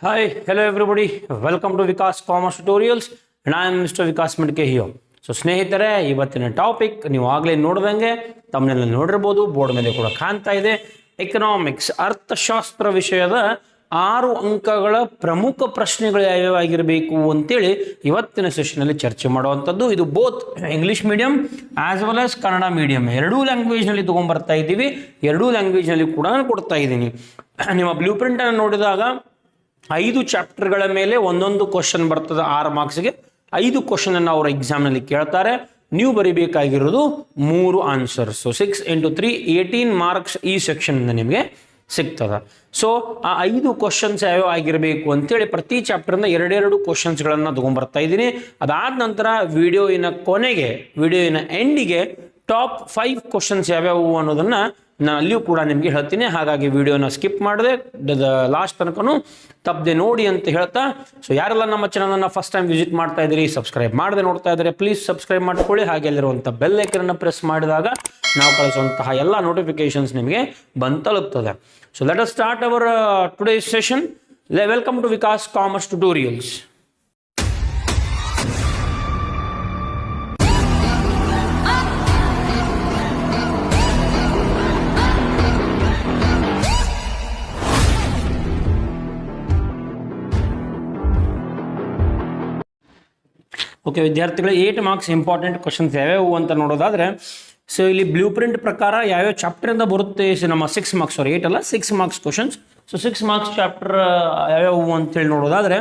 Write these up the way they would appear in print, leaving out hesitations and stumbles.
Hello everybody. Welcome to Vikas Commerce Tutorials and I am Mr. Vikas Madke here. So ಸ್ನೇಹಿತರೆ, ಇವತ್ತಿನ topic ನೀವು ಆಗಲೇ ನೋಡ್ದಂಗೆ ತಮ್ಮನೆಲ್ಲ ನೋಡಿರ್ಬೋದು, ಬೋರ್ಡ್ ಮೇಲೆ ಕೂಡ ಕಾಣ್ತಾ ಇದೆ. ಎಕನಾಮಿಕ್ಸ್ ಅರ್ಥಶಾಸ್ತ್ರ ವಿಷಯದ 6 ಅಂಕಗಳ ಪ್ರಮುಖ ಪ್ರಶ್ನೆಗಳು ಯಾವ್ಯಾವಾಗಿರಬೇಕು ಅಂತೇಳಿ ಇವತ್ತಿನ ಸೆಷನಲ್ಲಿ ಚರ್ಚೆ ಮಾಡುವಂಥದ್ದು. ಇದು both English medium as well as Kannada medium ಎರಡೂ ಲ್ಯಾಂಗ್ವೇಜ್ನಲ್ಲಿ ತೊಗೊಂಡ್ಬರ್ತಾ ಇದ್ದೀವಿ. ಎರಡೂ ಲ್ಯಾಂಗ್ವೇಜ್ನಲ್ಲಿ ಕೂಡ ಕೊಡ್ತಾ ಇದ್ದೀನಿ. ನಿಮ್ಮ ಬ್ಲೂ ಪ್ರಿಂಟನ್ನು ನೋಡಿದಾಗ 5 ಚಾಪ್ಟರ್ಗಳ ಮೇಲೆ ಒಂದೊಂದು ಕ್ವಶನ್ ಬರ್ತದೆ. 6 ಮಾರ್ಕ್ಸ್ಗೆ 5 ಕ್ವಶನ್ ಅನ್ನು ಅವರ ಎಕ್ಸಾಮ್ನಲ್ಲಿ ಕೇಳ್ತಾರೆ. ನೀವು ಬರೀಬೇಕಾಗಿರೋದು 3 ಆನ್ಸರ್ಸ್. 6 × 3 18 ಮಾರ್ಕ್ಸ್ ಈ ಸೆಕ್ಷನ್ ನಿಮಗೆ ಸಿಗ್ತದೆ. ಸೊ ಆ 5 ಕ್ವಶನ್ಸ್ ಯಾವ್ಯಾವ ಆಗಿರಬೇಕು ಅಂತೇಳಿ ಪ್ರತಿ ಚಾಪ್ಟರ್ನ 2 ಕ್ವಶನ್ಸ್ಗಳನ್ನು ತೊಗೊಂಡ್ಬರ್ತಾ ಇದ್ದೀನಿ. ಅದಾದ ನಂತರ ವಿಡಿಯೋವಿನ ಕೊನೆಗೆ, ವಿಡಿಯೋವಿನ ಎಂಡಿಗೆ ಟಾಪ್ 5 ಕ್ವಶನ್ಸ್ ಯಾವ್ಯಾವು ಅನ್ನೋದನ್ನು ನಾನು ಅಲ್ಲಿಯೂ ಕೂಡ ನಿಮಗೆ ಹೇಳ್ತೀನಿ. ಹಾಗಾಗಿ ವಿಡಿಯೋನ ಸ್ಕಿಪ್ ಮಾಡಿದೆ ಲಾಸ್ಟ್ ತನಕನೂ ತಪ್ಪದೆ ನೋಡಿ ಅಂತ ಹೇಳ್ತಾ, ಸೊ ಯಾರೆಲ್ಲ ನಮ್ಮ ಚಾನಲನ್ನು ಫಸ್ಟ್ ಟೈಮ್ ವಿಸಿಟ್ ಮಾಡ್ತಾ ಇದ್ದೀರಿ, ಸಬ್ಸ್ಕ್ರೈಬ್ ಮಾಡದೆ ನೋಡ್ತಾ ಇದ್ದಾರೆ, ಪ್ಲೀಸ್ ಸಬ್ಸ್ಕ್ರೈಬ್ ಮಾಡ್ಕೊಳ್ಳಿ. ಹಾಗೆ ಅಲ್ಲಿರುವಂಥ ಬೆಲ್ ಐಕನನ್ನು ಪ್ರೆಸ್ ಮಾಡಿದಾಗ ನಾವು ಕಳಿಸುವಂತಹ ಎಲ್ಲ ನೋಟಿಫಿಕೇಶನ್ಸ್ ನಿಮಗೆ ಬಂದು ತಲುಪ್ತದೆ. So let us start our today's session. Welcome to Vikas commerce tutorials. Okay ವಿದ್ಯಾರ್ಥಿಗಳು, 8 ಮಾರ್ಕ್ಸ್ ಇಂಪಾರ್ಟೆಂಟ್ ಕ್ವಶನ್ಸ್ ಯಾವ್ಯಾವು ಅಂತ ನೋಡೋದಾದರೆ, ಸೊ ಇಲ್ಲಿ ಬ್ಲೂ ಪ್ರಿಂಟ್ ಪ್ರಕಾರ ಯಾವ್ಯಾವ ಚಾಪ್ಟರಿಂದ ಬರುತ್ತೆ ನಮ್ಮ 6 ಮಾರ್ಕ್ಸ್, 8 ಅಲ್ಲ 6 marks questions. So 6 marks chapter ಯಾವ್ಯಾವು ಅಂತೇಳಿ ನೋಡೋದಾದರೆ,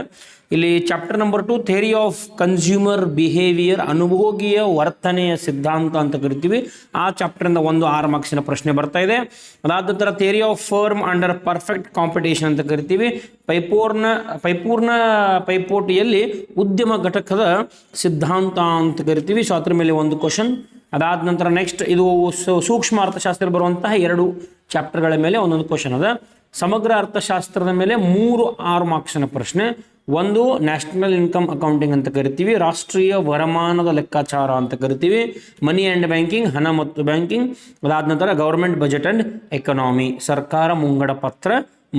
ಇಲ್ಲಿ chapter number 2 theory of consumer behaviour, ಅನುಭೋಗಿಯ ವರ್ತನೆಯ ಸಿದ್ಧಾಂತ ಅಂತ ಕರಿತೀವಿ. ಆ ಚಾಪ್ಟರಿಂದ 6 ಮಾರ್ಕ್ಸಿನ ಪ್ರಶ್ನೆ ಬರ್ತಾ ಇದೆ. ಅದಾದ ನಂತರ theory of firm under perfect competition ಅಂತ ಕರಿತೀವಿ. ಪೈಪೂರ್ಣ ಪೈಪೋಟಿಯಲ್ಲಿ ಉದ್ಯಮ ಘಟಕದ ಸಿದ್ಧಾಂತ ಅಂತ ಕರಿತೀವಿ. ಸೊ ಅದ್ರ ಮೇಲೆ 1 ಕ್ವಶನ್. ಅದಾದ ನಂತರ ನೆಕ್ಸ್ಟ್ ಇದು ಸೂಕ್ಷ್ಮ ಅರ್ಥಶಾಸ್ತ್ರ ಬರುವಂತಹ 2 ಚಾಪ್ಟರ್ಗಳ ಮೇಲೆ ಒಂದೊಂದು ಕ್ವಶನ್ ಅದ. ಸಮಗ್ರ ಅರ್ಥಶಾಸ್ತ್ರದ ಮೇಲೆ 6 ಮಾರ್ಕ್ಸಿನ ಪ್ರಶ್ನೆ. 1 ನ್ಯಾಷನಲ್ ಇನ್ಕಮ್ ಅಕೌಂಟಿಂಗ್ ಅಂತ ಕರಿತೀವಿ, ರಾಷ್ಟ್ರೀಯ ವರಮಾನದ ಲೆಕ್ಕಾಚಾರ ಅಂತ ಕರಿತೀವಿ, ಮನಿ ಆ್ಯಂಡ್ ಬ್ಯಾಂಕಿಂಗ್, ಹಣ ಮತ್ತು ಬ್ಯಾಂಕಿಂಗ್. ಅದಾದ ನಂತರ ಗೌರ್ಮೆಂಟ್ ಬಜೆಟ್ ಆ್ಯಂಡ್ ಎಕನಾಮಿ, ಸರ್ಕಾರ ಮುಂಗಡ ಪತ್ರ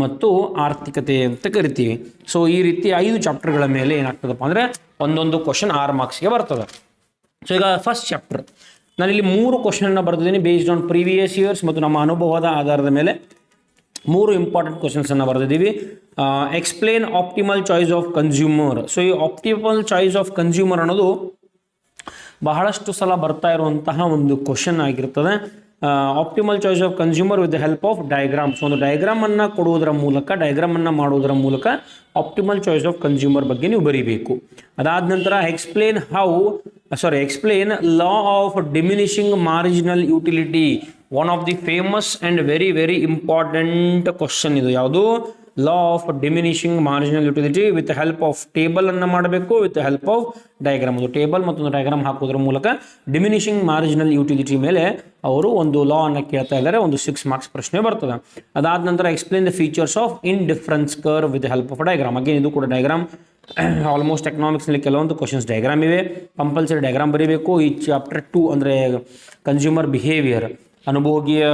ಮತ್ತು ಆರ್ಥಿಕತೆ ಅಂತ ಕರಿತೀವಿ. ಸೊ ಈ ರೀತಿ 5 ಚಾಪ್ಟರ್ಗಳ ಮೇಲೆ ಏನಾಗ್ತದಪ್ಪ ಅಂದರೆ ಒಂದೊಂದು ಕ್ವಶನ್ 6 ಮಾರ್ಕ್ಸ್ಗೆ ಬರ್ತದೆ. ಸೊ ಈಗ ಫಸ್ಟ್ ಚಾಪ್ಟರ್ ನಾನಿಲ್ಲಿ 3 ಕ್ವಶನನ್ನು ಬರೆದಿದ್ದೀನಿ ಬೇಸ್ಡ್ ಆನ್ ಪ್ರೀವಿಯಸ್ ಇಯರ್ಸ್ ಮತ್ತು ನಮ್ಮ ಅನುಭವದ ಆಧಾರದ ಮೇಲೆ 3 ಇಂಪಾರ್ಟೆಂಟ್ ಕ್ವಶನ್ಸನ್ನು ಬರೆದಿದ್ದೀವಿ. Explain optimal choice of consumer. So ಈ ಆಪ್ಟಿಮಲ್ ಚಾಯ್ಸ್ ಆಫ್ ಕನ್ಸ್ಯೂಮರ್ ಅನ್ನೋದು ಬಹಳಷ್ಟು ಸಲ ಬರ್ತಾ ಇರುವಂತಹ ಒಂದು ಕ್ವಶನ್ ಆಗಿರ್ತದೆ. Optimal choice of consumer with the help of diagrams. ಒಂದು ಡಯಾಗ್ರಾಮನ್ನು ಕೊಡುವುದರ ಮೂಲಕ, ಡಯಾಗ್ರಾಮನ್ನು ಮಾಡುವುದರ ಮೂಲಕ ಆಪ್ಟಿಮಲ್ ಚಾಯ್ಸ್ ಆಫ್ ಕನ್ಸ್ಯೂಮರ್ ಬಗ್ಗೆ ನೀವು ಬರೀಬೇಕು. ಅದಾದ ನಂತರ explain law of diminishing marginal utility. One of the famous and very very important question ಇದು. ಯಾವುದು? ಲಾ of diminishing marginal utility with help of table ಅನ್ನು ಮಾಡಬೇಕು, ವಿತ್ ಹೆಲ್ಪ್ ಆಫ್ ಡಯಾಗ್ರಾಮ್. ಒಂದು ಟೇಬಲ್ ಮತ್ತೊಂದು ಡಯಾಗ್ರಾಮ್ ಹಾಕೋದ್ರ ಮೂಲಕ ಡಿಮಿನಿಷಿಂಗ್ ಮಾರ್ಜಿನಲ್ ಯುಟಿಲಿಟಿ ಮೇಲೆ ಅವರು ಒಂದು ಲಾ ಅನ್ನು ಕೇಳ್ತಾ ಇದ್ದಾರೆ. ಒಂದು 6 ಮಾರ್ಕ್ಸ್ ಪ್ರಶ್ನೆ ಬರ್ತದೆ. ಅದಾದ ನಂತರ explain the features of in difference curve with help of diagram. Again ಇದು ಕೂಡ ಡಯಾಗ್ರಾಮ್. ಆಲ್ಮೋಸ್ಟ್ ಎಕನಾಮಿಕ್ಸ್ನಲ್ಲಿ ಕೆಲವೊಂದು ಕ್ವಶನ್ಸ್ ಡಯಾಗ್ರಾಮ್ ಇವೆ, ಕಂಪಲ್ಸರಿ ಡಯಾಗ್ರಾಮ್ ಬರೀಬೇಕು. ಈ ಚಾಪ್ಟರ್ 2 ಅಂದರೆ ಕನ್ಸ್ಯೂಮರ್ ಬಿಹೇವಿಯರ್, ಅನುಭೋಗಿಯ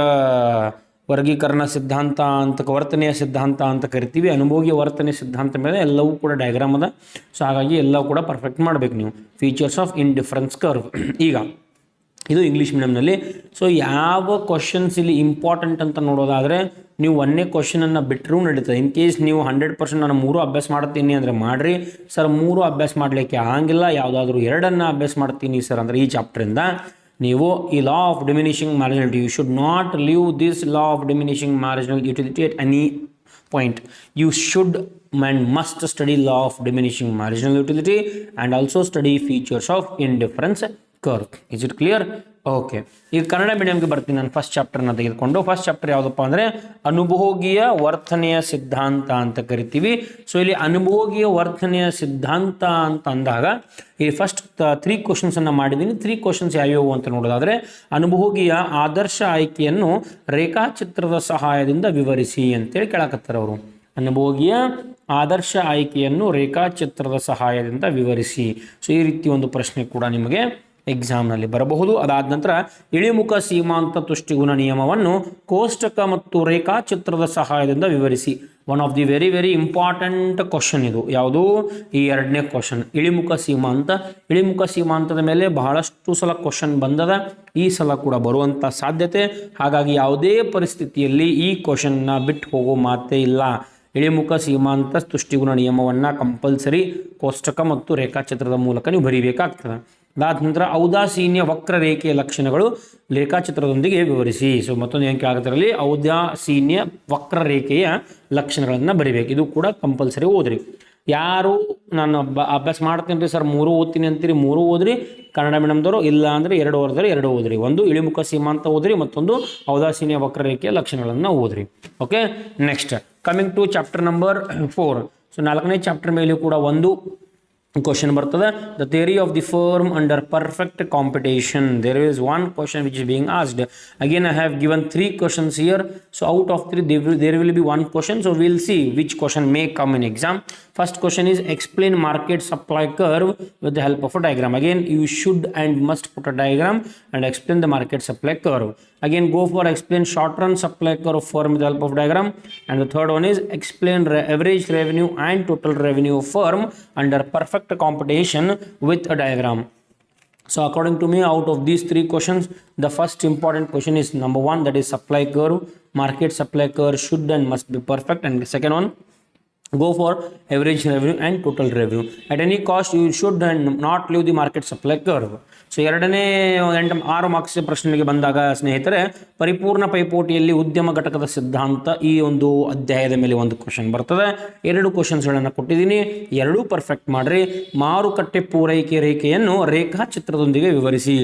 ವರ್ಗೀಕರಣ ಸಿದ್ಧಾಂತ ಅಂತ, ವರ್ತನೆಯ ಸಿದ್ಧಾಂತ ಅಂತ ಕರಿತೀವಿ. ಅನುಭೋಗಿಯ ವರ್ತನೆ ಸಿದ್ಧಾಂತ ಮೇಲೆ ಎಲ್ಲವೂ ಕೂಡ ಡಯಾಗ್ರಾಮ್ ಅದ. ಸೊ ಹಾಗಾಗಿ ಎಲ್ಲವೂ ಕೂಡ ಪರ್ಫೆಕ್ಟ್ ಮಾಡಬೇಕು ನೀವು. Features of in difference curve. ಈಗ ಇದು ಇಂಗ್ಲೀಷ್ ಮೀಡಿಯಮ್ನಲ್ಲಿ. ಸೊ ಯಾವ ಕ್ವಶನ್ಸ್ ಇಲ್ಲಿ ಇಂಪಾರ್ಟೆಂಟ್ ಅಂತ ನೋಡೋದಾದರೆ, ನೀವು 1ನೇ ಕ್ವಶನನ್ನು ಬಿಟ್ಟರೂ ನಡೀತದೆ. ಇನ್ ಕೇಸ್ ನೀವು 100% ನಾನು 3 ಅಭ್ಯಾಸ ಮಾಡ್ತೀನಿ ಅಂದರೆ ಮಾಡಿರಿ. ಸರ್ 3 ಅಭ್ಯಾಸ ಮಾಡಲಿಕ್ಕೆ ಆಗಂಗಿಲ್ಲ, ಯಾವುದಾದ್ರೂ 2 ಅಭ್ಯಾಸ ಮಾಡ್ತೀನಿ ಸರ್ ಅಂದರೆ ಈ ಚಾಪ್ಟರಿಂದ ನೀವು ಈ law of diminishing marginal utility, you should not leave this law of diminishing marginal utility at any point. You should and must study law of diminishing marginal utility and also study features of indifference curve. Is it clear? Okay, ಈಗ ಕನ್ನಡ ಮೀಡಿಯಮ್ಗೆ ಬರ್ತೀನಿ. ನಾನು first ಚಾಪ್ಟರ್ನ ತೆಗೆದುಕೊಂಡು, first chapter ಯಾವುದಪ್ಪ ಅಂದರೆ ಅನುಭೋಗಿಯ ವರ್ತನೆಯ ಸಿದ್ಧಾಂತ ಅಂತ ಕರಿತೀವಿ. ಸೊ ಇಲ್ಲಿ ಅನುಭೋಗಿಯ ವರ್ತನೆಯ ಸಿದ್ಧಾಂತ ಅಂತ ಅಂದಾಗ ಈ ಫಸ್ಟ್ 3 ಕ್ವಶನ್ಸನ್ನು ಮಾಡಿದ್ದೀನಿ. 3 ಕ್ವಶನ್ಸ್ ಯಾವ್ಯಾವು ಅಂತ ನೋಡೋದಾದರೆ, ಅನುಭೋಗಿಯ ಆದರ್ಶ ಆಯ್ಕೆಯನ್ನು ರೇಖಾಚಿತ್ರದ ಸಹಾಯದಿಂದ ವಿವರಿಸಿ ಅಂತೇಳಿ ಕೇಳಕತ್ತಾರೆ ಅವರು. ಅನುಭೋಗಿಯ ಆದರ್ಶ ಆಯ್ಕೆಯನ್ನು ರೇಖಾಚಿತ್ರದ ಸಹಾಯದಿಂದ ವಿವರಿಸಿ. ಸೊ ಈ ರೀತಿ ಒಂದು ಪ್ರಶ್ನೆ ಕೂಡ ನಿಮಗೆ ಎಕ್ಸಾಮ್ನಲ್ಲಿ ಬರಬಹುದು. ಅದಾದ ನಂತರ ಇಳಿಮುಖ ಸೀಮಾಂತ ತುಷ್ಟಿಗುಣ ನಿಯಮವನ್ನು ಕೋಷ್ಟಕ ಮತ್ತು ರೇಖಾಚಿತ್ರದ ಸಹಾಯದಿಂದ ವಿವರಿಸಿ. One of the very very important question ಇದು. ಯಾವುದು? ಈ ಎರಡನೇ ಕ್ವಶನ್ ಇಳಿಮುಖ ಸೀಮಾಂತ. ಇಳಿಮುಖ ಸೀಮಾಂತದ ಮೇಲೆ ಬಹಳಷ್ಟು ಸಲ ಕ್ವಶನ್ ಬಂದದ, ಈ ಸಲ ಕೂಡ ಬರುವಂಥ ಸಾಧ್ಯತೆ. ಹಾಗಾಗಿ ಯಾವುದೇ ಪರಿಸ್ಥಿತಿಯಲ್ಲಿ ಈ ಕ್ವಶನ್ನ ಬಿಟ್ಟು ಹೋಗೋ ಮಾತೇ ಇಲ್ಲ. ಇಳಿಮುಖ ಸೀಮಾಂತ ತುಷ್ಟಿಗುಣ ನಿಯಮವನ್ನು ಕಂಪಲ್ಸರಿ ಕೋಷ್ಟಕ ಮತ್ತು ರೇಖಾಚಿತ್ರದ ಮೂಲಕ ನೀವು ಬರೀಬೇಕಾಗ್ತದೆ. ಅದಾದ ನಂತರ ಔದಾಸೀನ್ಯ ವಕ್ರರೇಖೆಯ ಲಕ್ಷಣಗಳು ರೇಖಾಚಿತ್ರದೊಂದಿಗೆ ವಿವರಿಸಿ. ಸೊ ಮತ್ತೊಂದು ಏನು ಕೇಳಾಗತ್ತರಲ್ಲಿ ಔದಾಸೀನ್ಯ ವಕ್ರರೇಖೆಯ ಲಕ್ಷಣಗಳನ್ನು ಬರಿಬೇಕು. ಇದು ಕೂಡ ಕಂಪಲ್ಸರಿ ಓದ್ರಿ. ಯಾರು ನಾನು ಅಭ್ಯಾಸ ಮಾಡ್ತೀನಿ ರೀ ಸರ್ 3 ಓದ್ತೀನಿ ಅಂತೀರಿ, 3 ಓದ್ರಿ. ಕನ್ನಡ ಮೀಡಿಯಮ್ದವರು ಇಲ್ಲ ಅಂದರೆ 2 ಓದಿದ್ರೆ 2 ಓದ್ರಿ. ಒಂದು ಇಳಿಮುಖ ಸೀಮಾಂತ ಓದ್ರಿ, ಮತ್ತೊಂದು ಔದಾಸೀನ್ಯ ವಕ್ರರೇಖೆಯ ಲಕ್ಷಣಗಳನ್ನು ಓದ್ರಿ. Okay, next coming to chapter number 4. So 4ನೇ ಚಾಪ್ಟರ್ ಮೇಲೆ ಕೂಡ ಒಂದು ಕ್ವಶನ್ ಬರ್ತದೆ. The theory of the firm under perfect competition. There is one question which is being asked. Again I have given 3 questions here. So out of 3 there will be one question. So we'll see which question may come in exam. First question is explain market supply curve with the help of a diagram. Again you should and must put a diagram and explain the market supply curve. Again go for explain short run supply curve firm with the help of diagram. And the third one is explain average revenue and total revenue firm under perfect competition with a diagram. So according to me, out of these 3 questions, the first important question is number 1, that is supply curve. Market supply curve should and must be perfect. And the second one, go for average revenue and total revenue. At any cost you should and not leave the market supply curve. So 2ನೇ 6 marks ಪ್ರಶ್ನೆಗೆ ಬಂದಾಗ ಸ್ನೇಹಿತರೆ, ಪರಿಪೂರ್ಣ ಪೈಪೋಟಿಯಲ್ಲಿ ಉದ್ಯಮ ಘಟಕದ ಸಿದ್ಧಾಂತ ಈ ಒಂದು ಅಧ್ಯಾಯದ ಮೇಲೆ ಒಂದು ಕ್ವಶನ್ ಬರ್ತದೆ. 2 ಕ್ವಶನ್ಸ್ಗಳನ್ನು ಕೊಟ್ಟಿದ್ದೀನಿ, 2 ಪರ್ಫೆಕ್ಟ್ ಮಾಡ್ರಿ. ಮಾರುಕಟ್ಟೆ ಪೂರೈಕೆ ರೇಖೆಯನ್ನು ರೇಖಾಚಿತ್ರದೊಂದಿಗೆ ವಿವರಿಸಿ.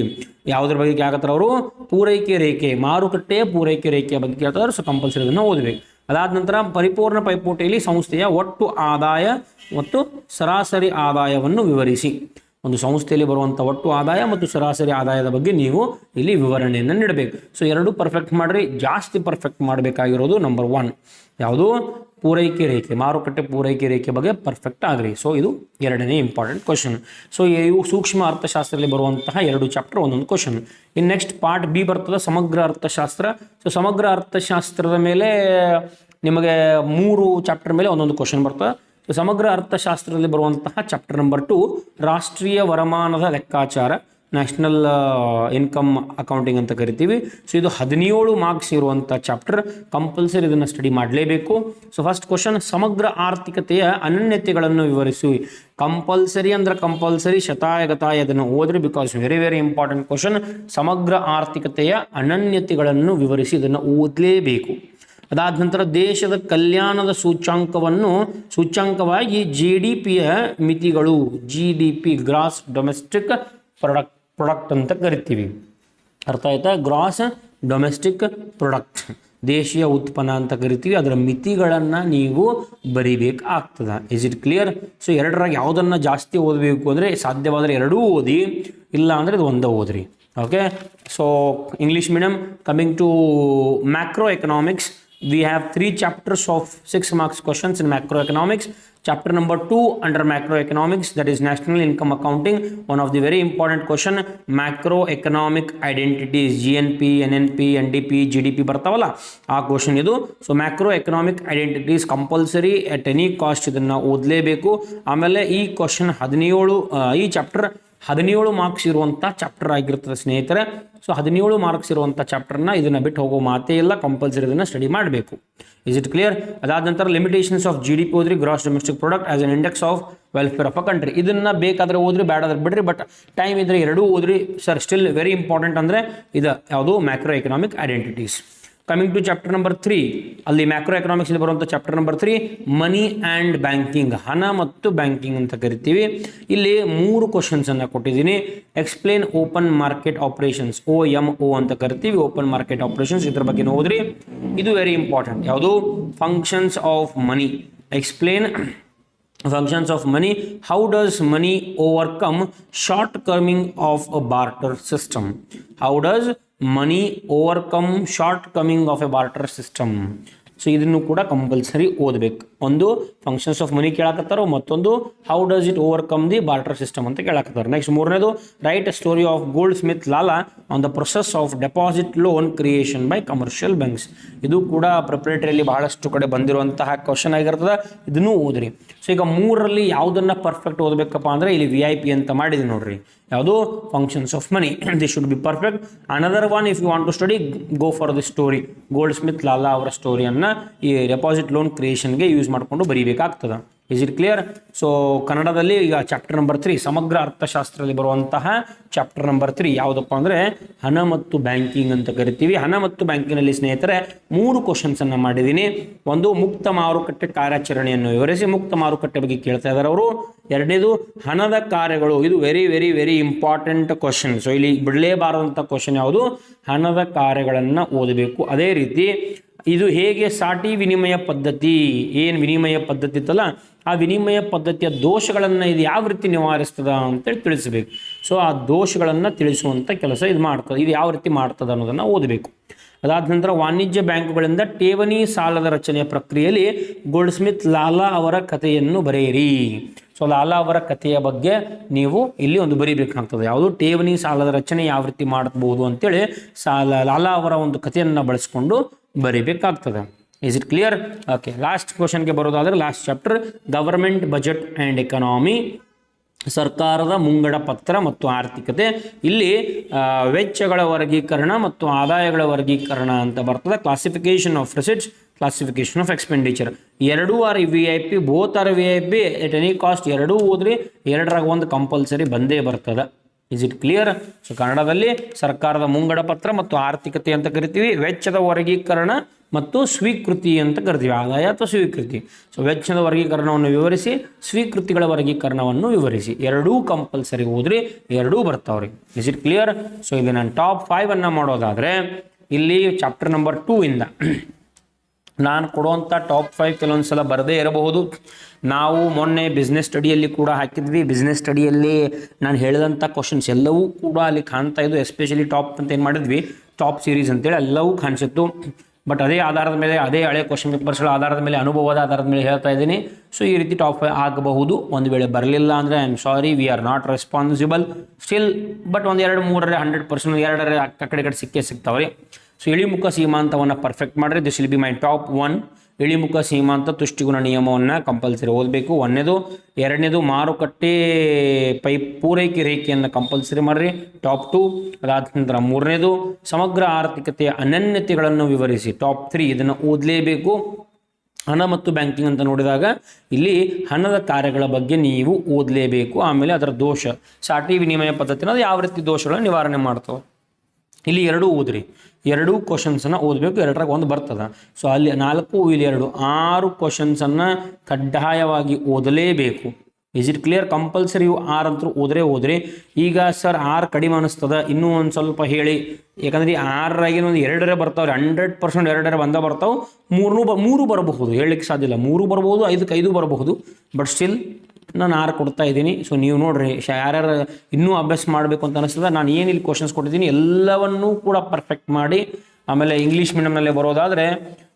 ಯಾವುದ್ರ ಬಗ್ಗೆ ಕೇಳಕತ್ತಾರ ಅವರು? ಪೂರೈಕೆ ರೇಖೆ, ಮಾರುಕಟ್ಟೆಯ ಪೂರೈಕೆ ರೇಖೆಯ ಬಗ್ಗೆ ಕೇಳ್ತಾರೆ. ಸೊ ಕಂಪಲ್ಸರಿ ಅದನ್ನು ಓದಬೇಕು. ಅದಾದ ನಂತರ ಪರಿಪೂರ್ಣ ಪೈಪೋಟಿಯಲ್ಲಿ ಸಂಸ್ಥೆಯ ಒಟ್ಟು ಆದಾಯ ಮತ್ತು ಸರಾಸರಿ ಆದಾಯವನ್ನು ವಿವರಿಸಿ. ಒಂದು ಸಂಸ್ಥೆಯಲ್ಲಿ ಬರುವಂಥ ಒಟ್ಟು ಆದಾಯ ಮತ್ತು ಸರಾಸರಿ ಆದಾಯದ ಬಗ್ಗೆ ನೀವು ಇಲ್ಲಿ ವಿವರಣೆಯನ್ನು ನೀಡಬೇಕು. ಸೊ 2 ಪರ್ಫೆಕ್ಟ್ ಮಾಡಿರಿ. ಜಾಸ್ತಿ ಪರ್ಫೆಕ್ಟ್ ಮಾಡಬೇಕಾಗಿರೋದು ನಂಬರ್ 1 ಯಾವುದು? ಪೂರೈಕೆ ರೇಖೆ, ಮಾರುಕಟ್ಟೆ ಪೂರೈಕೆ ರೇಖೆ ಬಗ್ಗೆ ಪರ್ಫೆಕ್ಟ್ ಆಗ್ರಿ. ಸೊ ಇದು 2ನೇ ಇಂಪಾರ್ಟೆಂಟ್ ಕ್ವಶನ್. ಸೊ ಇವು ಸೂಕ್ಷ್ಮ ಅರ್ಥಶಾಸ್ತ್ರದಲ್ಲಿ ಬರುವಂತಹ 2 ಚಾಪ್ಟರ್ ಒಂದೊಂದು ಕ್ವಶನ್. ಇನ್ನು ನೆಕ್ಸ್ಟ್ ಪಾರ್ಟ್ ಬಿ ಬರ್ತದೆ, ಸಮಗ್ರ ಅರ್ಥಶಾಸ್ತ್ರ. ಸೊ ಸಮಗ್ರ ಅರ್ಥಶಾಸ್ತ್ರದ ಮೇಲೆ ನಿಮಗೆ 3 ಚಾಪ್ಟರ್ ಮೇಲೆ ಒಂದೊಂದು ಕ್ವಶನ್ ಬರ್ತದೆ. ಸಮಗ್ರ ಅರ್ಥಶಾಸ್ತ್ರದಲ್ಲಿ ಬರುವಂತಹ ಚಾಪ್ಟರ್ ನಂಬರ್ 2 ರಾಷ್ಟ್ರೀಯ ವರಮಾನದ ಲೆಕ್ಕಾಚಾರ, ನ್ಯಾಷನಲ್ ಇನ್ಕಮ್ ಅಕೌಂಟಿಂಗ್ ಅಂತ ಕರಿತೀವಿ. ಸೊ ಇದು 17 ಮಾರ್ಕ್ಸ್ ಇರುವಂಥ ಚಾಪ್ಟರ್. ಕಂಪಲ್ಸರಿ ಇದನ್ನು ಸ್ಟಡಿ ಮಾಡಲೇಬೇಕು. ಸೊ ಫಸ್ಟ್ ಕ್ವಶನ್, ಸಮಗ್ರ ಆರ್ಥಿಕತೆಯ ಅನನ್ಯತೆಗಳನ್ನು ವಿವರಿಸಿ. ಕಂಪಲ್ಸರಿ ಅಂದ್ರೆ ಕಂಪಲ್ಸರಿ, ಶತಾಯಗತಾಯ ಅದನ್ನು ಓದ್ರಿ, because very very important question. ಸಮಗ್ರ ಆರ್ಥಿಕತೆಯ ಅನನ್ಯತೆಗಳನ್ನು ವಿವರಿಸಿ, ಇದನ್ನು ಓದಲೇಬೇಕು. ಅದಾದ ನಂತರ ದೇಶದ ಕಲ್ಯಾಣದ ಸೂಚ್ಯಾಂಕವಾಗಿ GDPಯ ಮಿತಿಗಳು, GDP ಗ್ರಾಸ್ ಡೊಮೆಸ್ಟಿಕ್ ಪ್ರಾಡಕ್ಟ್ ಅಂತ ಕರಿತೀವಿ. ಅರ್ಥ ಆಯ್ತಾ? ಗ್ರಾಸ್ ಡೊಮೆಸ್ಟಿಕ್ ಪ್ರಾಡಕ್ಟ್, ದೇಶೀಯ ಉತ್ಪನ್ನ ಅಂತ ಕರಿತೀವಿ. ಅದರ ಮಿತಿಗಳನ್ನು ನೀವು ಬರಿಬೇಕಾಗ್ತದೆ. Is it clear? ಸೊ 2ರಾಗ ಯಾವುದನ್ನು ಜಾಸ್ತಿ ಓದಬೇಕು ಅಂದರೆ ಸಾಧ್ಯವಾದರೆ 2 ಓದಿ, ಇಲ್ಲ ಅಂದರೆ ಇದು ಒಂದೇ ಓದ್ರಿ. Okay, so English medium. Coming to macro economics, we have 3 chapters of 6 marks questions in macroeconomics. Chapter number 2 under macroeconomics, that is national income accounting. One of the very important question, macroeconomic identities, GNP, NNP, NDP, GDP ಬರ್ತಾವಲ್ಲ ಆ question ಇದು. So macroeconomic identities compulsory at any cost ಇದನ್ನು ಓದಲೇಬೇಕು. ಆಮೇಲೆ ಈ question 17 ಈ chapter 17 marks ಇರುವಂಥ chapter ಆಗಿರ್ತದೆ ಸ್ನೇಹಿತರೆ. ಸೊ 17 ಮಾರ್ಕ್ಸ್ ಇರುವಂಥ ಚಾಪ್ಟರ್ನ ಇದನ್ನು ಬಿಟ್ಟು ಹೋಗೋ ಮಾತೇ ಇಲ್ಲ, ಕಂಪಲ್ಸರಿ ಇದನ್ನು ಸ್ಟಡಿ ಮಾಡಬೇಕು. Is it clear? ಅದಾದ ನಂತರ ಲಿಮಿಟೇಷನ್ಸ್ ಆಫ್ GDP ಓದ್ರಿ, gross domestic product as an index of welfare of a country. ಇದನ್ನು ಬೇಕಾದರೆ ಓದ್ರಿ, ಬೇಡಾದ್ರೆ ಬಿಡ್ರಿ, ಬಟ್ ಟೈಮ್ ಇದ್ರೆ 2 ಓದ್ರಿ ಸರ್. ಸ್ಟಿಲ್ ವೆರಿ ಇಂಪಾರ್ಟೆಂಟ್ ಅಂದರೆ ಇದು ಯಾವುದು? Macro economic identities. Coming to chapter number 3, ಅಲ್ಲಿ ಮ್ಯಾಕ್ರೋ ಎಕನಾಮಿಕ್ಸ್ ಬರುವಂಥ chapter number 3 money and banking, ಹಣ ಮತ್ತು ಬ್ಯಾಂಕಿಂಗ್ ಅಂತ ಕರಿತೀವಿ. ಇಲ್ಲಿ 3 ಕ್ವಶನ್ಸ್ ಅನ್ನು ಕೊಟ್ಟಿದ್ದೀನಿ. Explain open market operations, OMO ಅಂತ ಕರಿತೀವಿ, ಓಪನ್ ಮಾರ್ಕೆಟ್ ಆಪರೇಷನ್ಸ್. ಇದ್ರ ಬಗ್ಗೆ ನೋಡ್ರಿ, ಇದು ವೆರಿ ಇಂಪಾರ್ಟೆಂಟ್. ಯಾವುದು? Functions of money. Explain functions of money. How does money overcome shortcoming of a barter system? How does money overcome shortcoming of a barter system? So ಇದನ್ನು ಕೂಡ compulsory ಓದಬೇಕು. ಒಂದು functions of ಮನಿ ಕೇಳಕತ್ತಾರೋ, ಮತ್ತೊಂದು how does it overcome the barter system ಅಂತ ಕೇಳಕತ್ತಾರೆ. Next ಮೂರನೇದು write a story of gold Smith Lala on the process of deposit loan creation by commercial banks. ಇದು ಕೂಡ ಪ್ರಿಪರೇಟರಿಯಲ್ಲಿ ಬಹಳಷ್ಟು ಕಡೆ ಬಂದಿರುವಂತಹ ಕ್ವಶನ್ ಆಗಿರ್ತದೆ, ಇದನ್ನು ಓದ್ರಿ. ಸೊ ಈಗ ಮೂರರಲ್ಲಿ ಯಾವುದನ್ನ ಪರ್ಫೆಕ್ಟ್ ಓದಬೇಕಪ್ಪ ಅಂದ್ರೆ ಇಲ್ಲಿ VIP ಅಂತ ಮಾಡಿದೆ ನೋಡ್ರಿ, ಯಾವುದು functions of money. This should be perfect. Another one if you want to study go for the story, Goldsmith ಲಾಲಾ ಅವರ ಸ್ಟೋರಿಯನ್ನ ಈ ಡೆಪಾಸಿಟ್ ಲೋನ್ ಕ್ರಿಯೇಷನ್ಗೆ ಯೂಸ್ ಮಾಡಿಕೊಂಡು ಬರೀಬೇಕಾಗ್ತದೆ. Is it clear? ಸೊ ಕನ್ನಡದಲ್ಲಿ ಈಗ ಚಾಪ್ಟರ್ ನಂಬರ್ 3 ಸಮಗ್ರ ಅರ್ಥಶಾಸ್ತ್ರದಲ್ಲಿ ಬರುವಂತಹ ಚಾಪ್ಟರ್ ನಂಬರ್ 3 ಯಾವುದಪ್ಪ ಅಂದ್ರೆ ಹಣ ಮತ್ತು ಬ್ಯಾಂಕಿಂಗ್ ಅಂತ ಕರಿತೀವಿ. ಹಣ ಮತ್ತು ಬ್ಯಾಂಕಿಂಗ್ನಲ್ಲಿ ಸ್ನೇಹಿತರೆ 3 ಕ್ವಶನ್ಸ್ ಅನ್ನ ಮಾಡಿದ್ದೀನಿ. ಒಂದು ಮುಕ್ತ ಮಾರುಕಟ್ಟೆ ಕಾರ್ಯಾಚರಣೆಯನ್ನು ವಿವರಿಸಿ, ಮುಕ್ತ ಮಾರುಕಟ್ಟೆ ಬಗ್ಗೆ ಕೇಳ್ತಾ ಇದ್ದಾರೆ ಅವರು. ಎರಡನೇದು ಹಣದ ಕಾರ್ಯಗಳು, ಇದು very very very important question. So ಇಲ್ಲಿ ಬಿಡಲೇಬಾರದಂಥ ಕ್ವಶನ್ ಯಾವುದು? ಹಣದ ಕಾರ್ಯಗಳನ್ನು ಓದಬೇಕು. ಅದೇ ರೀತಿ ಇದು ಹೇಗೆ ಸಾಟಿ ವಿನಿಮಯ ಪದ್ಧತಿ, ಏನು ವಿನಿಮಯ ಪದ್ಧತಿ ಇತ್ತಲ್ಲ ಆ ವಿನಿಮಯ ಪದ್ಧತಿಯ ದೋಷಗಳನ್ನು ಇದು ಯಾವ ರೀತಿ ನಿವಾರಿಸ್ತದ ಅಂತೇಳಿ ತಿಳಿಸಬೇಕು. ಸೊ ಆ ದೋಷಗಳನ್ನು ತಿಳಿಸುವಂಥ ಕೆಲಸ ಇದು ಮಾಡ್ತದೆ, ಇದು ಯಾವ ರೀತಿ ಮಾಡ್ತದೆ ಅನ್ನೋದನ್ನು ಓದಬೇಕು. ಅದಾದ ನಂತರ ವಾಣಿಜ್ಯ ಬ್ಯಾಂಕುಗಳಿಂದ ಠೇವಣಿ ಸಾಲದ ರಚನೆಯ ಪ್ರಕ್ರಿಯೆಯಲ್ಲಿ ಗೋಲ್ಡ್ ಸ್ಮಿತ್ ಲಾಲಾ ಅವರ ಕಥೆಯನ್ನು ಬರೆಯಿರಿ. ಸೊ ಲಾಲಾ ಅವರ ಕಥೆಯ ಬಗ್ಗೆ ನೀವು ಇಲ್ಲಿ ಒಂದು ಬರೀಬೇಕಾಗ್ತದೆ. ಯಾವುದು? ಠೇವಣಿ ಸಾಲದ ರಚನೆ ಯಾವ ರೀತಿ ಮಾಡಬಹುದು ಅಂತೇಳಿ ಲಾಲಾ ಅವರ ಒಂದು ಕಥೆಯನ್ನು ಬಳಸ್ಕೊಂಡು ಬರೀಬೇಕಾಗ್ತದೆ. Is it clear? Okay, last ಕ್ವಶನ್ಗೆ ಬರೋದಾದ್ರೆ last chapter government budget and economy, ಸರ್ಕಾರದ ಮುಂಗಡ ಪತ್ರ ಮತ್ತು ಆರ್ಥಿಕತೆ. ಇಲ್ಲಿ ವೆಚ್ಚಗಳ ವರ್ಗೀಕರಣ ಮತ್ತು ಆದಾಯಗಳ ವರ್ಗೀಕರಣ ಅಂತ ಬರ್ತದೆ. Classification of receipts, classification of expenditure. ಎರಡೂ are VIP, both are VIP at any cost. ಎರಡೂ ಓದ್ರಿ, ಎರಡರಾಗ ಒಂದು ಕಂಪಲ್ಸರಿ ಬಂದೇ ಬರ್ತದೆ. Is it clear? ಸೊ ಕನ್ನಡದಲ್ಲಿ ಸರ್ಕಾರದ ಮುಂಗಡ ಪತ್ರ ಮತ್ತು ಆರ್ಥಿಕತೆ ಅಂತ ಕರಿತೀವಿ, ವೆಚ್ಚದ ವರ್ಗೀಕರಣ ಮತ್ತು ಸ್ವೀಕೃತಿ ಅಂತ ಕರಿತೀವಿ, ಆದಾಯ ಅಥವಾ ಸ್ವೀಕೃತಿ. ಸೊ ವೆಚ್ಚದ ವರ್ಗೀಕರಣವನ್ನು ವಿವರಿಸಿ, ಸ್ವೀಕೃತಿಗಳ ವರ್ಗೀಕರಣವನ್ನು ವಿವರಿಸಿ. ಎರಡೂ ಕಂಪಲ್ಸರಿ ಓದ್ರಿ, ಎರಡೂ ಬರ್ತಾವ್ರಿ. Is it clear? ಸೊ ಇಲ್ಲಿ ನಾನು ಟಾಪ್ 5 ಅನ್ನು ಮಾಡೋದಾದರೆ ಇಲ್ಲಿ ಚಾಪ್ಟರ್ ನಂಬರ್ 2 ಇಂದ ನಾನು ಕೊಡುವಂಥ ಟಾಪ್ 5 ಕೆಲವೊಂದು ಸಲ ಬರದೇ ಇರಬಹುದು. ನಾವು ಮೊನ್ನೆ ಬಿಸ್ನೆಸ್ ಸ್ಟಡಿಯಲ್ಲಿ ಕೂಡ ಹಾಕಿದ್ವಿ. ಬಿಸ್ನೆಸ್ ಸ್ಟಡಿಯಲ್ಲಿ ನಾನು ಹೇಳಿದಂಥ ಕ್ವಶನ್ಸ್ ಎಲ್ಲವೂ ಕೂಡ ಅಲ್ಲಿ ಕಾಣ್ತಾ ಇದ್ದು. ಎಸ್ಪೆಷಲಿ ಟಾಪ್ ಅಂತ ಏನು ಮಾಡಿದ್ವಿ, ಟಾಪ್ ಸೀರೀಸ್ ಅಂತೇಳಿ ಎಲ್ಲವೂ ಕಾಣಿಸಿತ್ತು. ಬಟ್ ಅದೇ ಆಧಾರದ ಮೇಲೆ, ಅದೇ ಹಳೆ ಕ್ವಶನ್ ಪೇಪರ್ಸ್ಗಳ ಆಧಾರದ ಮೇಲೆ, ಅನುಭವದ ಆಧಾರದ ಮೇಲೆ ಹೇಳ್ತಾ ಇದ್ದೀನಿ. ಸೊ ಈ ರೀತಿ ಟಾಪ್ 5 ಆಗಬಹುದು. ಒಂದು ವೇಳೆ ಬರಲಿಲ್ಲ ಅಂದರೆ I am sorry, we are not responsible still. But ಒಂದು 2-3 100%, 2 ಆ ಕಡೆ ಸಿಕ್ಕೇ ಸಿಗ್ತಾವ್ರಿ. ಸೊ ಇಳಿಮುಖ ಸೀಮಾಂತವನ್ನು ಪರ್ಫೆಕ್ಟ್ ಮಾಡಿರಿ. This will be my top 1. ಇಳಿಮುಖ ಸೀಮಾಂತ ತುಷ್ಟಿಗುಣ ನಿಯಮವನ್ನು ಕಂಪಲ್ಸರಿ ಓದಬೇಕು, ಒಂದನೇದು. ಎರಡನೇದು ಮಾರುಕಟ್ಟೆ ಪೂರೈಕೆ ರೇಖೆಯನ್ನು ಕಂಪಲ್ಸರಿ ಮಾಡಿರಿ, ಟಾಪ್ 2. ಅದಾದ ನಂತರ ಮೂರನೇದು ಸಮಗ್ರ ಆರ್ಥಿಕತೆಯ ಅನನ್ಯತೆಗಳನ್ನು ವಿವರಿಸಿ, ಟಾಪ್ 3. ಇದನ್ನು ಓದಲೇಬೇಕು. ಹಣ ಮತ್ತು ಬ್ಯಾಂಕಿಂಗ್ ಅಂತ ನೋಡಿದಾಗ ಇಲ್ಲಿ ಹಣದ ಕಾರ್ಯಗಳ ಬಗ್ಗೆ ನೀವು ಓದಲೇಬೇಕು. ಆಮೇಲೆ ಅದರ ದೋಷ, ಸಾಟಿ ವಿನಿಮಯ ಪದ್ಧತಿನ ಯಾವ ರೀತಿ ದೋಷಗಳನ್ನು ನಿವಾರಣೆ ಮಾಡ್ತವೆ, ಇಲ್ಲಿ ಎರಡೂ ಓದ್ರಿ. ಎರಡೂ ಕ್ವಶನ್ಸನ್ನು ಓದಬೇಕು, ಎರಡರಾಗ ಒಂದು ಬರ್ತದೆ. ಸೊ ಅಲ್ಲಿ 4, ಇಲ್ಲಿ 2, 6 ಕ್ವಶನ್ಸನ್ನು ಕಡ್ಡಾಯವಾಗಿ ಓದಲೇಬೇಕು. Is it clear? ಕಂಪಲ್ಸರಿ 6 ಅಂತೂ ಓದ್ರಿ. ಈಗ ಸರ್ 6 ಕಡಿಮೆ ಅನಿಸ್ತದೆ, ಇನ್ನೂ ಒಂದು ಸ್ವಲ್ಪ ಹೇಳಿ. ಯಾಕಂದ್ರೆ ಈ 6ರಾಗಿನ ಒಂದು 2 ಬರ್ತಾವ್ರಿ, 100% 2 ಬಂದ ಬರ್ತಾವೆ. 3 ಬರಬಹುದು, ಹೇಳಲಿಕ್ಕೆ ಸಾಧ್ಯ ಇಲ್ಲ. 3 ಬರ್ಬೋದು, 5ಕ್ಕೆ 5 ಬರಬಹುದು. ಬಟ್ ಸ್ಟಿಲ್ ನಾನು 6 ಕೊಡ್ತಾ ಇದ್ದೀನಿ. ಸೊ ನೀವು ನೋಡ್ರಿ, ಯಾರ್ಯಾರು ಇನ್ನೂ ಅಭ್ಯಾಸ ಮಾಡಬೇಕು ಅಂತ ಅನಿಸ್ತದೆ, ನಾನು ಏನು ಇಲ್ಲಿ ಕ್ವಶನ್ಸ್ ಕೊಟ್ಟಿದ್ದೀನಿ ಎಲ್ಲವನ್ನೂ ಕೂಡ ಪರ್ಫೆಕ್ಟ್ ಮಾಡಿ. ಆಮೇಲೆ ಇಂಗ್ಲೀಷ್ ಮೀಡಿಯಮ್ನಲ್ಲಿ ಬರೋದಾದರೆ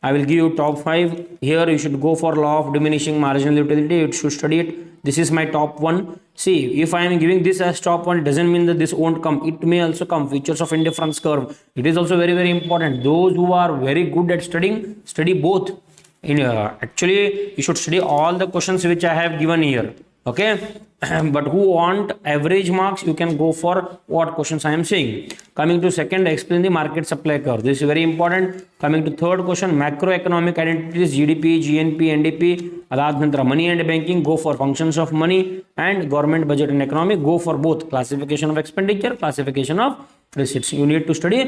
I will give you top 5. Here you should go for law of diminishing marginal utility, you should study it. This is my top 1. See, if I am giving this as top 1, it doesn't mean that this won't come. It may also come. Features of indifference curve. It is also very, very important. Those who are very good at studying, study both. Actually, you should study all the questions which I have given here. Okay? But who want average marks, you can go for what questions I am saying. Coming to second, explain the market supply curve. This is very important. Coming to third question, macroeconomic identities, GDP, GNP, NDP. Adad nantra money and banking, go for functions of money, and government budget and economy, go for both classification of expenditure, classification of receipts. You need to study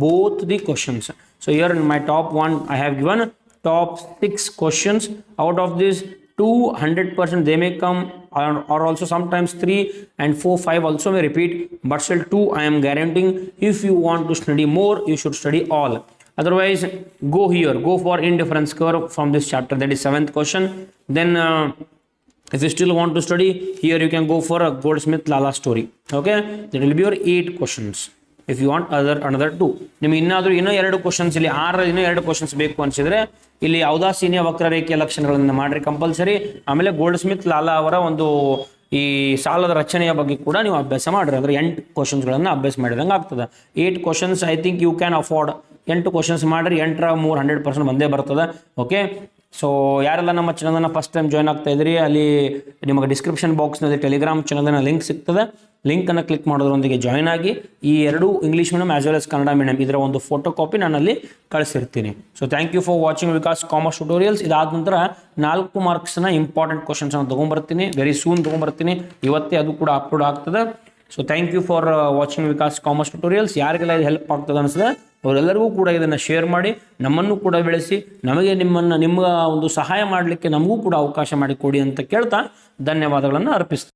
both the questions. So here in my top 1, I have given top 6 questions. Out of this, 200% they may come, or also sometimes 3 and 4, 5 also may repeat, but still 2 I am guaranteeing. If you want to study more, you should study all. Otherwise, go here, go for indifference curve from this chapter, that is 7th question. Then if you still want to study, here you can go for a Goldsmith Lala story. Okay, that will be your 8 questions. If you want another 2. ನಿಮ್ಗೆ ಇನ್ನೂ 2 questions, ಇಲ್ಲಿ 6 ಇನ್ನೂ 2 questions ಬೇಕು ಅನ್ಸಿದ್ರೆ ಇಲ್ಲಿ ಔದಾಸೀನ್ಯ ವಕ್ರರೇಖೆಯ ಲಕ್ಷಣಗಳನ್ನು ಮಾಡ್ರಿ ಕಂಪಲ್ಸರಿ. ಆಮೇಲೆ ಗೋಲ್ಡ್ ಸ್ಮಿತ್ ಲಾಲಾ ಅವರ ಒಂದು ಈ ಸಾಲದ ರಚನೆಯ ಬಗ್ಗೆ ಕೂಡ ನೀವು ಅಭ್ಯಾಸ ಮಾಡ್ರಿ. ಅಂದ್ರೆ 8 ಕ್ವಶನ್ಸ್ಗಳನ್ನು ಅಭ್ಯಾಸ ಮಾಡಿದಂಗೆ ಆಗ್ತದೆ. 8 questions I think you can afford. 8 questions ಮಾಡ್ರಿ, 8ರ 3 100% ಬಂದೇ ಬರ್ತದೆ. ಓಕೆ, ಸೊ ಯಾರೆಲ್ಲ ನಮ್ಮ ಚಾನಲನ್ನು ಫಸ್ಟ್ ಟೈಮ್ ಜಾಯ್ನ್ ಆಗ್ತಾ ಇದ್ರಿ, ಅಲ್ಲಿ ನಿಮಗೆ ಡಿಸ್ಕ್ರಿಪ್ಷನ್ ಬಾಕ್ಸ್ನಲ್ಲಿ ಟೆಲಿಗ್ರಾಮ್ ಚಾನಲ್ನ ಲಿಂಕ್ ಸಿಗ್ತದೆ. ಲಿಂಕನ್ನು ಕ್ಲಿಕ್ ಮಾಡೋದ್ರೊಂದಿಗೆ ಜಾಯ್ನ್ ಆಗಿ ಈ 2 English medium as well as Kannada medium ಇದರ ಒಂದು ಫೋಟೋ ಕಾಪಿ ನಾನು ಅಲ್ಲಿ ಕಳಿಸಿರ್ತೀನಿ. So thank you for watching Vikas commerce Tutorials. ಇದಾದ ನಂತರ 4 ಮಾರ್ಕ್ಸ್ನ ಇಂಪಾರ್ಟೆಂಟ್ ಕ್ವಶನ್ಸನ್ನು ತೊಗೊಂಬರ್ತೀನಿ, ವೆರಿ ಸೂನ್ ತೊಗೊಂಬರ್ತೀನಿ. ಇವತ್ತೇ ಅದು ಕೂಡ ಅಪ್ಲೋಡ್ ಆಗ್ತದೆ. So thank you for watching Vikas commerce Tutorials. ಯಾರಿಗೆಲ್ಲ ಇದು ಹೆಲ್ಪ್ ಆಗ್ತದೆ ಅನಿಸ್ತದೆ ಅವರೆಲ್ಲರಿಗೂ ಕೂಡ ಇದನ್ನು ಶೇರ್ ಮಾಡಿ, ನಮ್ಮನ್ನು ಕೂಡ ಬೆಳೆಸಿ, ನಮಗೆ ನಿಮ್ಮ ಒಂದು ಸಹಾಯ ಮಾಡಲಿಕ್ಕೆ ನಮಗೂ ಕೂಡ ಅವಕಾಶ ಮಾಡಿಕೊಡಿ ಅಂತ ಕೇಳ್ತಾ ಧನ್ಯವಾದಗಳನ್ನು ಅರ್ಪಿಸ್ತೀನಿ.